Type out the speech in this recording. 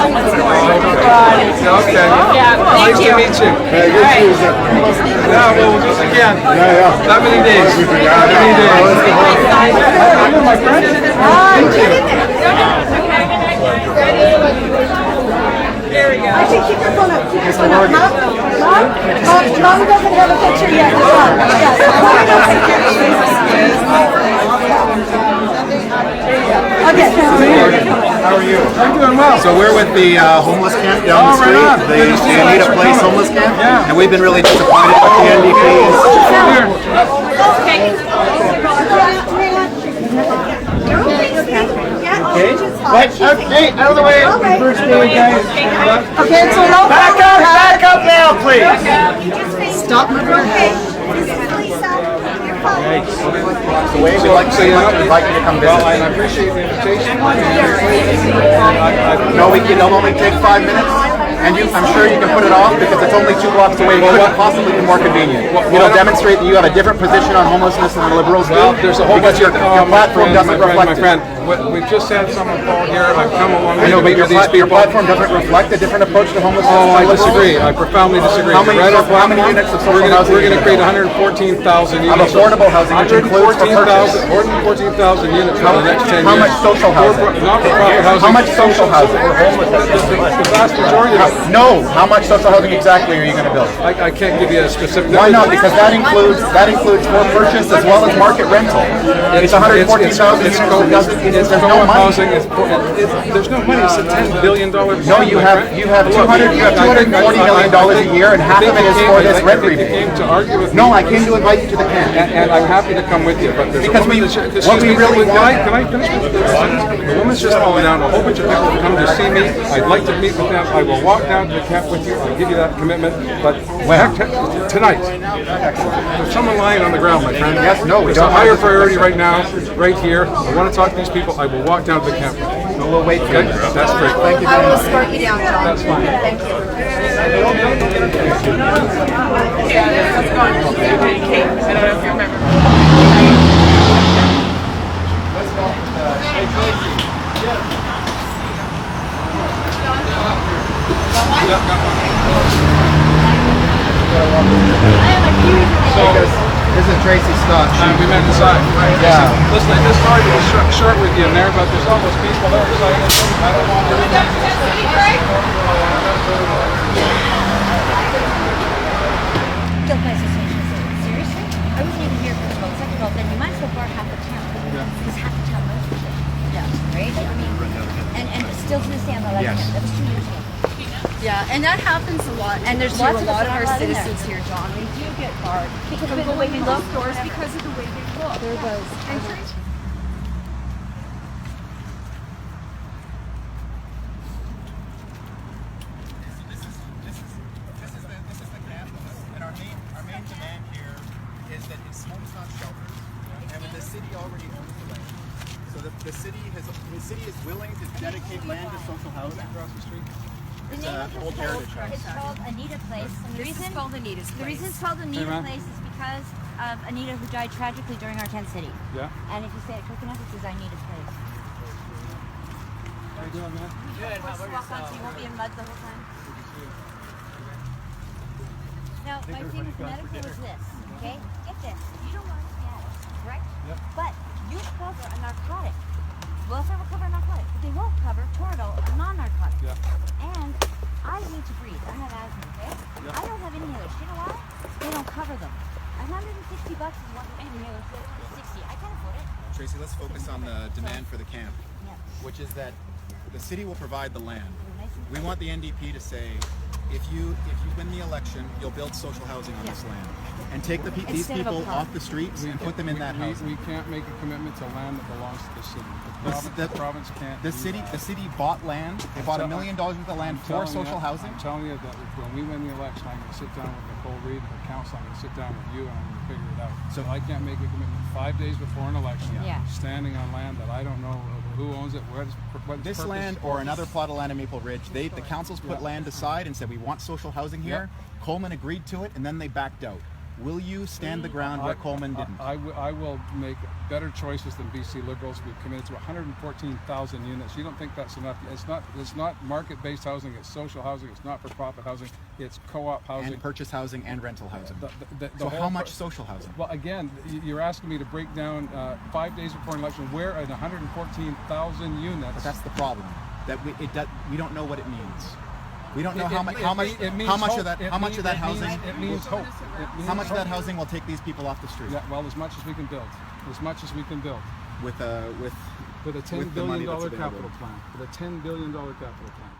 Okay. Nice to meet you. Yeah, well, we'll do this again. Not many days. Not many days. My friend? There we go. I should keep your phone up. Keep your phone up. Mom doesn't have a picture yet. Okay. How are you? I'm doing well. So we're with the homeless camp down the street. Right on. The You Need a Place homeless camp. Yeah. And we've been really disappointed with the NDPs. Okay. Hey, out of the way. First day, guys. Okay, so no. Back up now, please. Stop moving. Okay. This is Lisa. Your phone. The way we like to say, we'd like you to come visit. Well, I appreciate the invitation. No, it'll only take 5 minutes. And I'm sure you can put it off because it's only 2 blocks away. It couldn't possibly be more convenient. It'll demonstrate that you have a different position on homelessness than the Liberals do. Well, there's a whole bunch because your platform doesn't reflect it. My friend, we've just had someone call here. I've come along I know, but with your these people. platform doesn't reflect a different approach to homelessness. Oh, I disagree. I profoundly disagree. How many units of social housing? We're going to create 114,000 units. Of affordable housing, which includes for purchase. 114,000 units for the next 10 years. How much social housing? Not-for-profit housing. How much social housing? The vast majority of it. No. How much social housing exactly are you going to build? I can't give you a specific Why number. not? Because that includes for purchase as well as market rental. It's 114,000 units. There's no money. There's no money. It's a $10 billion. No, you have $240 million a year, and half of it is for this rent rebate. No, I came to invite you to the camp. And I'm happy to come with you, but there's Because a woman what we really want. Can I finish with this? The woman's just calling down. A whole bunch of people have come to see me. I'd like to meet with them. I will walk down to the camp with you. I'll give you that commitment. But tonight, there's someone lying on the ground, my friend. Yes, no, we It's don't a higher priority right now, right here. I want to talk to these people. I will walk down to the camp. So we'll wait for you. That's great. Thank you I very will much. escort you down, John. That's fine. Thank you. I don't know if you remember. This is Tracy Scott. We met inside. Yeah. Listen, I just started to be short with you in there, but there's all those people there. So I don't want to. Guild by association. Seriously? I wasn't even here for the vote. Second of all, then you might as well bar half the town. Because half the town knows it. Yeah. Right? I mean, and still to this day on the left hand. That was 2 years ago. Yeah, and that happens a lot. And there's lots a of lot us of our not allowed in citizens here, John. They do get barred Because from of the way going we in look, those stores whatever. because of the way they look. There was. And Tracy- This is the camp, and our main demand here is that it's homes, not shelters, and the city already owns the land. So the city is willing to dedicate land to social housing across the street. The It's name an of the old school heritage house. is called Anita Place. And the This reason is called Anita's The Place. reason it's called Anita man. Place is because of Anita, who died tragically during our tent city. Yeah. And if you say it quick enough, it says Anita's Place. How you doing, man? Walk on so you won't be in mud the whole time. Now, my thing with medical is this, okay? Get this. You don't want to be addicts, correct? Yep. But you cover a narcotic. Welfare will cover a narcotic, but they won't cover Toradol, a non-narcotic. Yeah. And I need to breathe. I have asthma, okay? Yep. I don't have inhalers. You know why? They don't cover them. $160 is one inhaler. 60. I can't afford it. Tracy, let's focus on the demand for the camp, Yeah. which is that the city will provide the land. Nice and We want the NDP to say, if you win the election, you'll build social housing on this land, and take these Instead of a people park. off the streets and put them in that housing. We can't make a commitment to land that belongs to the city. The province can't. The do city, that. the city bought land. They bought $1 million worth of land I'm for telling social you, housing. I'm telling you that when we win the election, I'm going to sit down with Nicole Reid, the council. I'm going to sit down with you, and I'm going to figure it out. So I can't make a commitment 5 days before an election, Yeah. standing on land that I don't know who owns it, what This purpose. land or another plot of land in Maple Ridge, the councils put land aside and said we want social housing here. Coleman agreed to it, and then they backed out. Will you stand the ground where Coleman didn't? I will make better choices than BC Liberals. We've committed to 114,000 units. You don't think that's enough? It's not market-based housing. It's social housing. It's not-for-profit housing. It's co-op housing. And purchase housing and rental housing. The So whole how much social housing? Well, again, you're asking me to break down 5 days before an election where in 114,000 units. But that's the problem. That we don't know what it means. We don't know how much It means of that housing. It means hope. How much of that housing will take these people off the street? Yeah, well, as much as we can build. As much as we can build. With a With a $10 with the money billion that's available. capital plan. With a $10 billion capital plan.